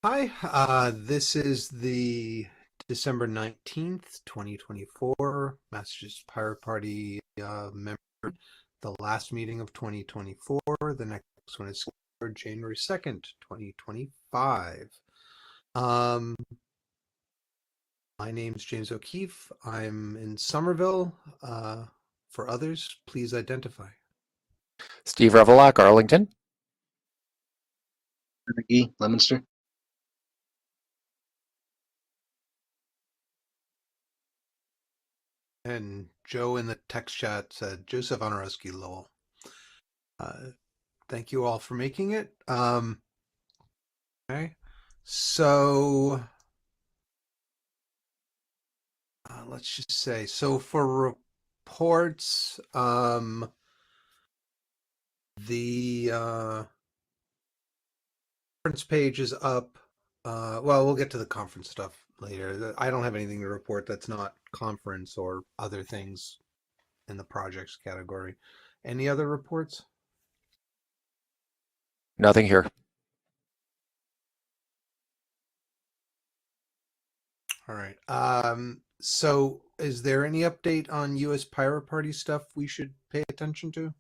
Hi, this is the December 19th, 2024 Massachusetts Pirate Party member, the last meeting of 2024. The next one is January 2nd, 2025. Um, my name's James O'Keefe. I'm in Somerville. For others, please identify. Steve Revelak, Arlington. McGee, Leominster. And Joe in the text chat said Joseph Honorowski Lowell. Thank you all for making it. Okay, so let's just say, so for reports, the conference page is up. Well, we'll get to the conference stuff later. I don't have anything to report that's not conference or other things in the projects category. Any other reports? Nothing here. All right. So is there any update on US Pirate Party stuff we should pay attention to?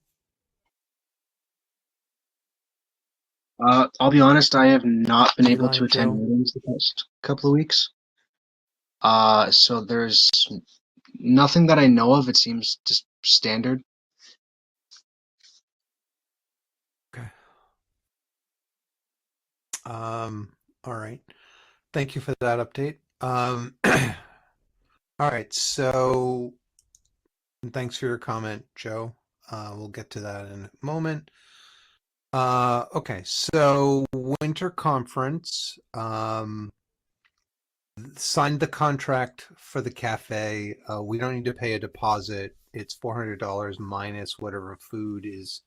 I'll be honest, I have not been able to Beeline attend Joe? meetings the past couple of weeks. So there's nothing that I know of. It seems just standard. Okay. All right. Thank you for that update. All right. So thanks for your comment, Joe. We'll get to that in a moment. Okay. So winter conference, signed the contract for the cafe. We don't need to pay a deposit. It's $400 minus whatever food is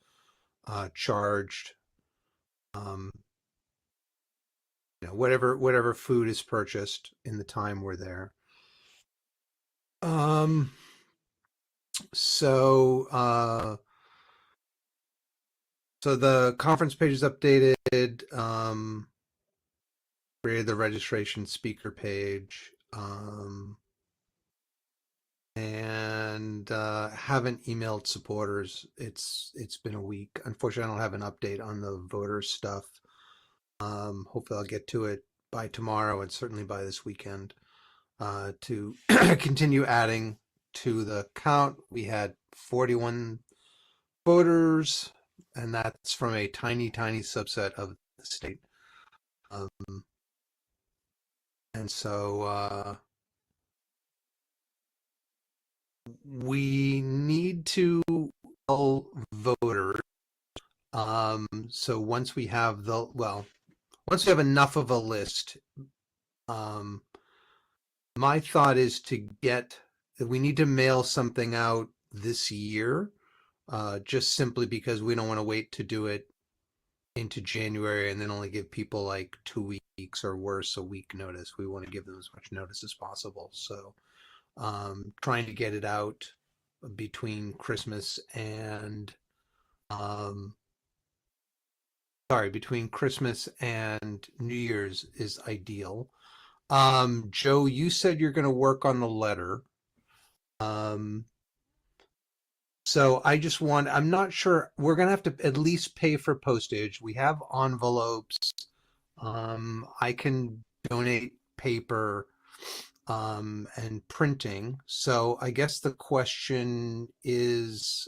charged. Um, whatever food is purchased in the time we're there. Um, so so the conference page is updated. Created the registration speaker page. And haven't emailed supporters. It's been a week. Unfortunately, I don't have an update on the voter stuff. Hopefully, I'll get to it by tomorrow and certainly by this weekend to continue adding to the count. We had 41 voters, and that's from a tiny, tiny subset of the state. And so we need to tell voters. So once we have once we have enough of a list, um, my thought is to we need to mail something out this year, just simply because we don't want to wait to do it into January and then only give people like 2 weeks or worse, a week notice. We want to give them as much notice as possible. So trying to get it out between Christmas and um, between Christmas and New Year's is ideal. Joe, you said you're going to work on the letter. Um, so I'm not sure, we're going to have to at least pay for postage. We have envelopes. I can donate paper, and printing. So I guess the question is,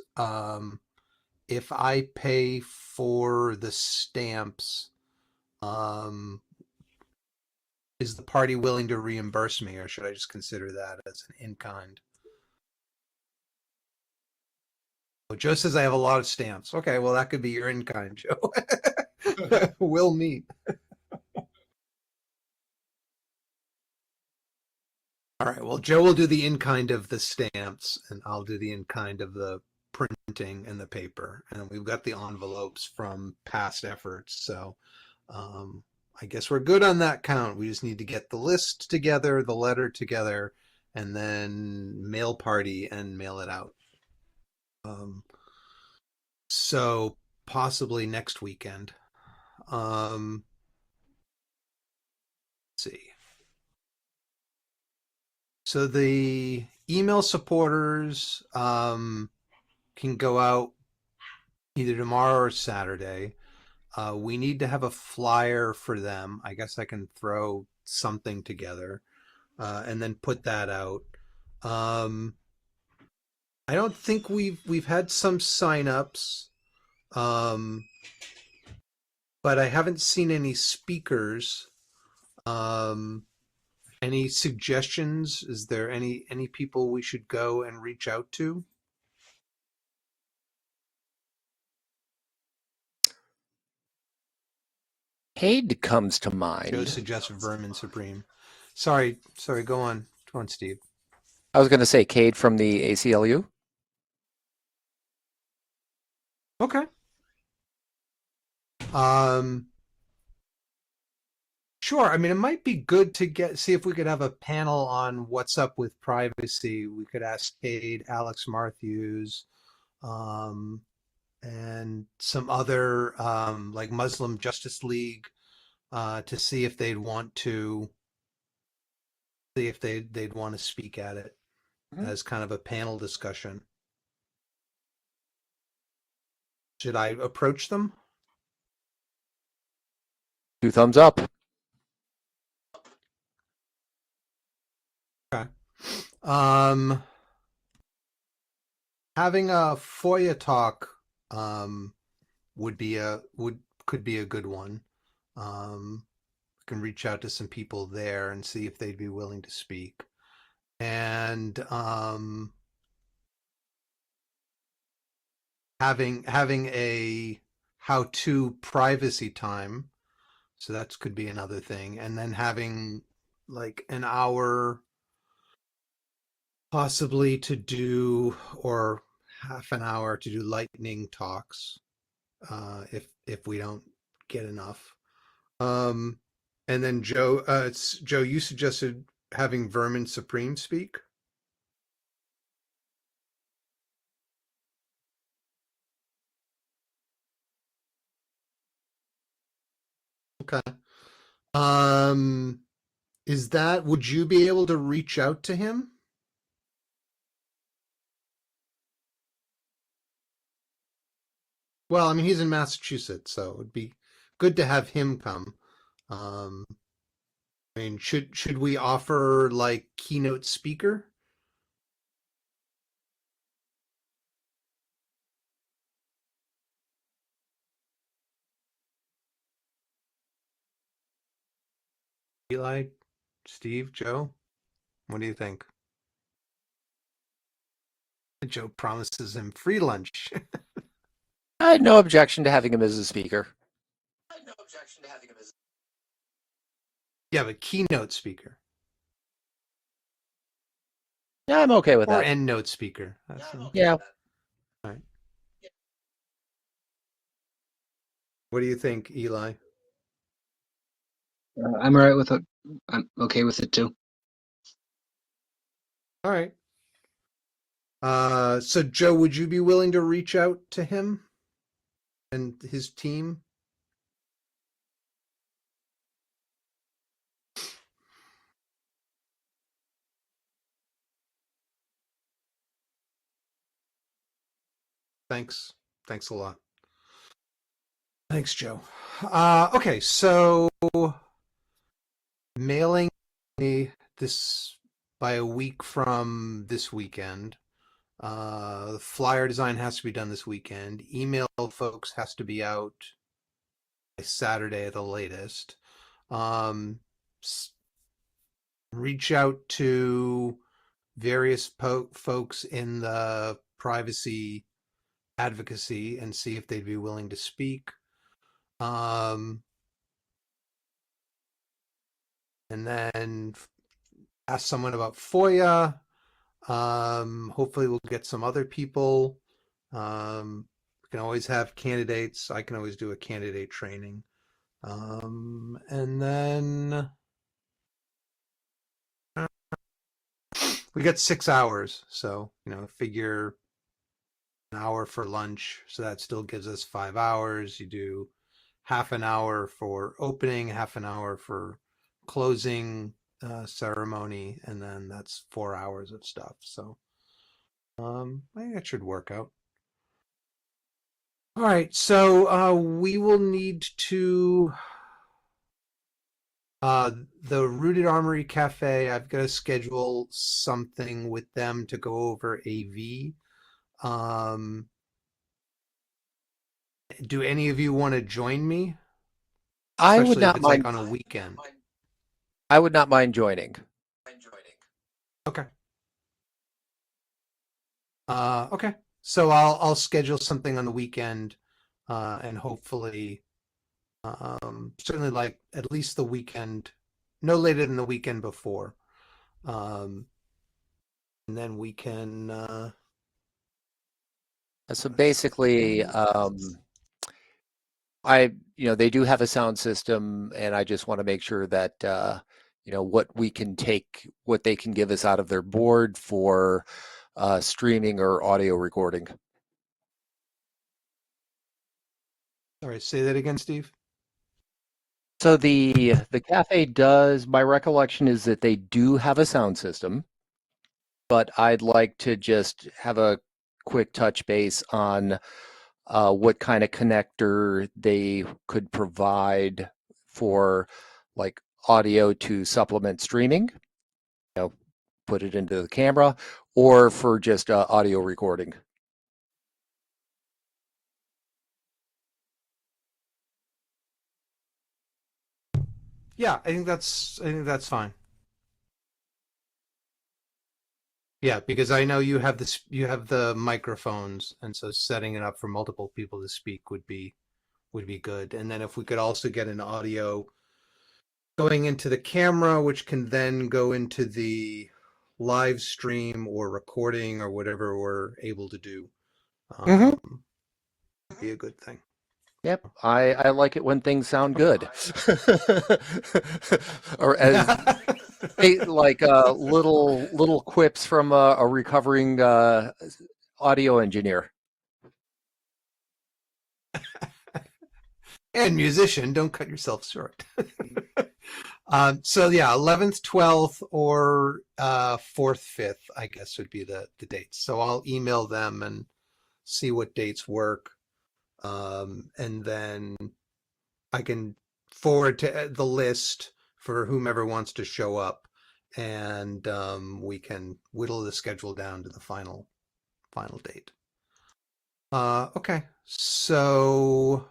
if I pay for the stamps, um, is the party willing to reimburse me, or should I just consider that as an in-kind? Well, Joe says I have a lot of stamps. Okay, well, that could be your in-kind, Joe. We'll meet. All right, well, Joe will do the in-kind of the stamps, and I'll do the in-kind of the printing and the paper. And we've got the envelopes from past efforts. So I guess we're good on that count. We just need to get the list together, the letter together, and then mail party and mail it out. So possibly next weekend. Um, see. So the email supporters can go out either tomorrow or Saturday. We need to have a flyer for them. I guess I can throw something together and then put that out. I don't think we've had some signups, but I haven't seen any speakers. Any suggestions? Is there any people we should go and reach out to? Cade comes to Joe mind. suggests Vermin Supreme. Sorry, go on. Go on, Steve. I was going to say Cade from the ACLU. Okay. Sure. I mean, it might be good to see if we could have a panel on what's up with privacy. We could ask Cade, Alex Matthews, and some other like Muslim Justice League to see if they'd want to speak at it as kind of a panel discussion. Should I approach them? 2 thumbs up. Okay. Having a FOIA talk could be a good one. We can reach out to some people there and see if they'd be willing to speak. And having a how-to privacy time, so that could be another thing. And then having like an hour possibly to do, or half an hour to do lightning talks, if we don't get enough. And then Joe, Joe, you suggested having Vermin Supreme speak. Okay. Would you be able to reach out to him? Well, I mean, he's in Massachusetts, so it'd be good to have him come. I mean, should we offer like keynote speaker? Eli, Steve, Joe, what do you think? Joe promises him free lunch. I had no objection to having him as a speaker. Yeah, but keynote speaker Yeah, I'm okay with or that. end note speaker. Yeah. All right. What do you think, Eli? I'm all right with it. I'm okay with it too. All right. So Joe, would you be willing to reach out to him and his team? Thanks. Thanks a lot. Thanks, Joe. Okay, so mailing this by a week from this weekend. The flyer design has to be done this weekend. Email folks has to be out by Saturday at the latest. Reach out to various folks in the privacy advocacy and see if they'd be willing to speak. And then ask someone about FOIA. Hopefully we'll get some other people. We can always have candidates. I can always do a candidate training. And then we got 6 hours. So, figure an hour for lunch. So that still gives us 5 hours. You do half an hour for opening, half an hour for closing ceremony, and then that's 4 hours of stuff. So I think that should work out. All right, so we will need to the Rooted Armory Cafe. I've got to schedule something with them to go over AV. Do any of you want to join me? I would Especially if not it's like mind. on a weekend. I would not mind joining. Okay. Okay. So I'll schedule something on the weekend, and hopefully, certainly like at least the weekend, no later than the weekend before, and then we can. So basically, they do have a sound system, and I just want to make sure that what we can take, what they can give us out of their board for streaming or audio recording. All right, say that again, Steve. So the cafe does. My recollection is that they do have a sound system, but I'd like to just have a quick touch base on what kind of connector they could provide for like audio to supplement streaming, put it into the camera, or for just audio recording. Yeah, I think that's fine. Yeah, because I know you have the microphones, and so setting it up for multiple people to speak would be good. And then if we could also get an audio going into the camera, which can then go into the live stream or recording or whatever we're able to do, be a good thing. Yep, I like it when things sound good, or as like little quips from a recovering audio engineer. And musician, don't cut yourself short. So yeah, 11th, 12th, or 4th, 5th, I guess would be the dates. So I'll email them and see what dates work. And then I can forward to the list for whomever wants to show up, and we can whittle the schedule down to the final date. Okay, so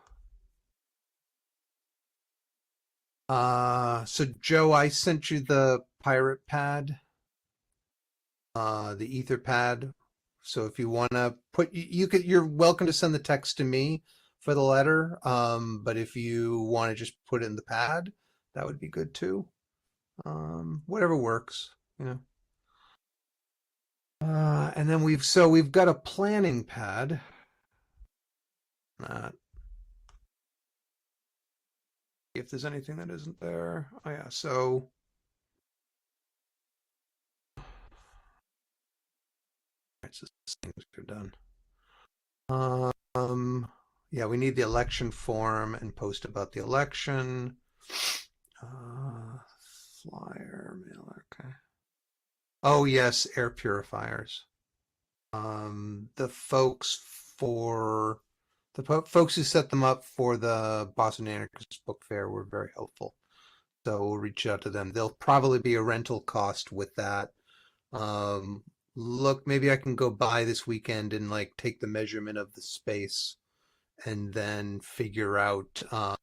Joe, I sent you the pirate pad, the ether pad. So if you want to put, you're welcome to send the text to me for the letter. But if you want to just put it in the pad, that would be good too. Whatever works, you know. And then we've got a planning pad. If there's anything that isn't there. Oh yeah, so so things are done. Yeah, we need the election form and post about the election. Flyer mailer. Okay. Oh yes, air purifiers. The folks for folks who set them up for the Boston Anarchist Book Fair were very helpful. So we'll reach out to them. There'll probably be a rental cost with that. Look, maybe I can go by this weekend and like take the measurement of the space and then figure out how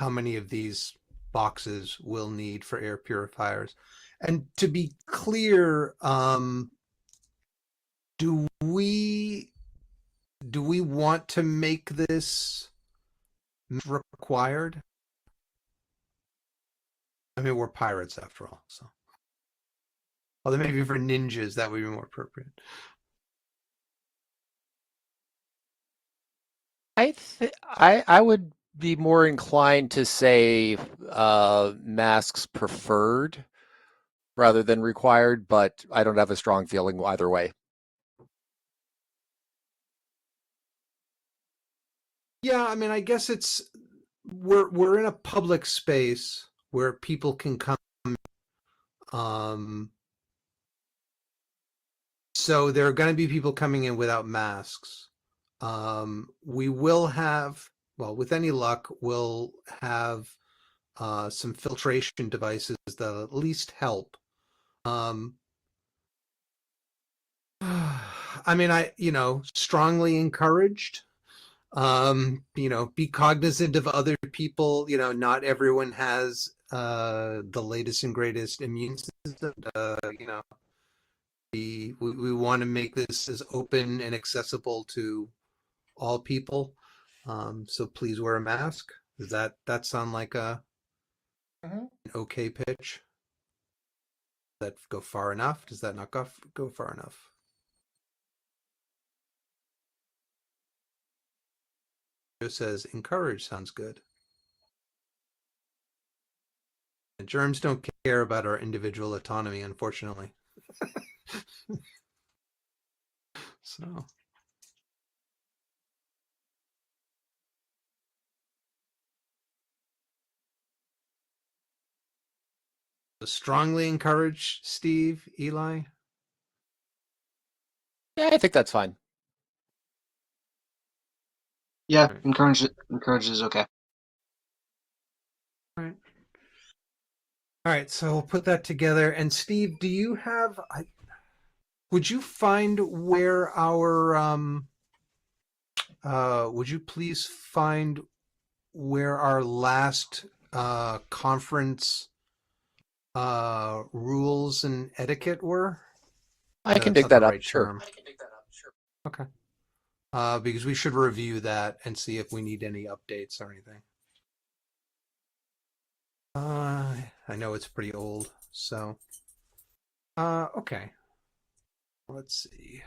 many of these boxes we'll need for air purifiers. And to be clear, do we want to make this required? I mean, we're pirates after all, so. Although maybe for ninjas that would be more appropriate. I would be more inclined to say masks preferred rather than required, but I don't have a strong feeling either way. Yeah, I mean, I guess we're in a public space. where people can come. Um, so there are going to be people coming in without masks. We will have, well, with any luck, we'll have some filtration devices that at least help. I mean, strongly encouraged. Be cognizant of other people. Not everyone has the latest and greatest immune system. We want to make this as open and accessible to all people. So please wear a mask. Does that sound like an okay pitch? Does that go far enough? Does that not go far enough? Joe says encourage sounds good. And germs don't care about our individual autonomy, unfortunately. So. Strongly encourage, Steve, Eli. Yeah, I think that's fine. Yeah, encourage is okay. All right. All right, so we'll put that together. And Steve, do you have? Would you find where our would you please find where our last conference rules and etiquette were? I can That's dig not that the up. right Sure. term. Okay. Because we should review that and see if we need any updates or anything. I know it's pretty old, so okay. Let's see.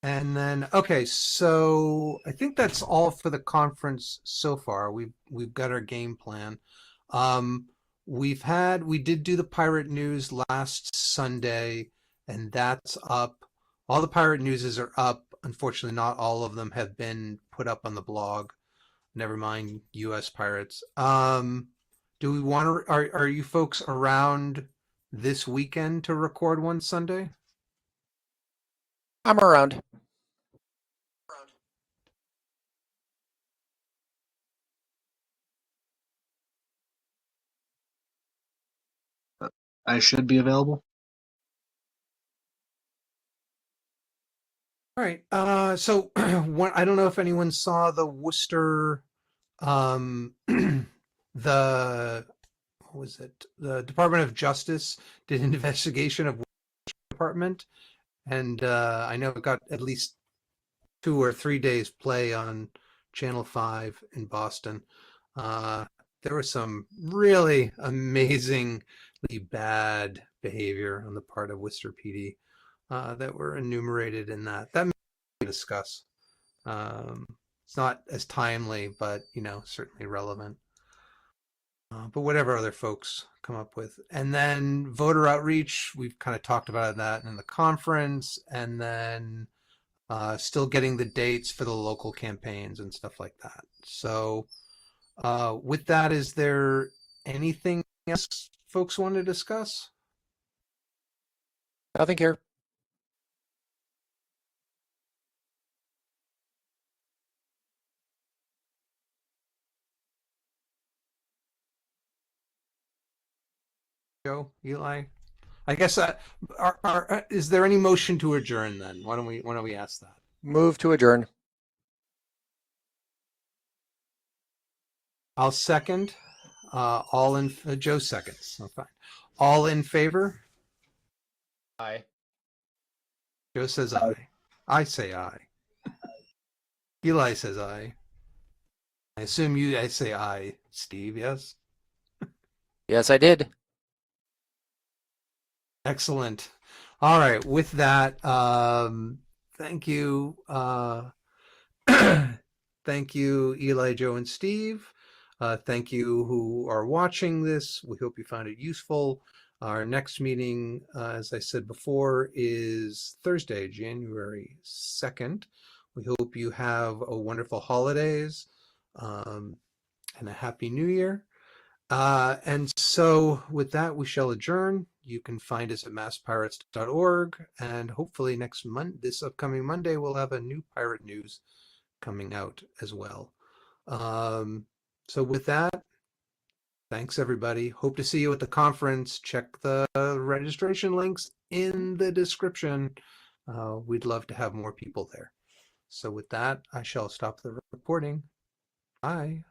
And then okay, so I think that's all for the conference so far. We've got our game plan. Um, we did do the pirate news last Sunday, and that's up. All the pirate newses are up. Unfortunately, not all of them have been put up on the blog. Never mind U.S. pirates. Do we want to? Are you folks around this weekend to record one Sunday? I'm around. I should be available. All right. So I don't know if anyone saw the Worcester, the what was it? The Department of Justice did an investigation of Worcester Department, and I know it got at least 2 or 3 days play on Channel 5 in Boston. There was some really amazingly bad behavior on the part of Worcester PD that were enumerated in that. That may be discuss. It's not as timely, but certainly relevant. But whatever other folks come up with, and then voter outreach, we've kind of talked about that in the conference, and then still getting the dates for the local campaigns and stuff like that. So, with that, is there anything else folks want to discuss? Nothing here. Joe, Eli, I guess is there any motion to adjourn then? Why don't we ask that? Move to adjourn. I'll second. All in Joe seconds. Oh, fine. All in favor? Aye. Joe says aye. I say aye. Eli says aye. I assume I say aye, Steve, yes? Yes, I did. Excellent. All right. With that, thank you. Thank you, Eli, Joe, and Steve. Thank you who are watching this. We hope you found it useful. Our next meeting, as I said before, is Thursday, January 2nd. We hope you have a wonderful holidays and a happy new year. And so with that, we shall adjourn. You can find us at masspirates.org, and hopefully this upcoming Monday, we'll have a new pirate news coming out as well. So with that, thanks everybody. Hope to see you at the conference. Check the registration links in the description. We'd love to have more people there. So with that, I shall stop the recording. Bye.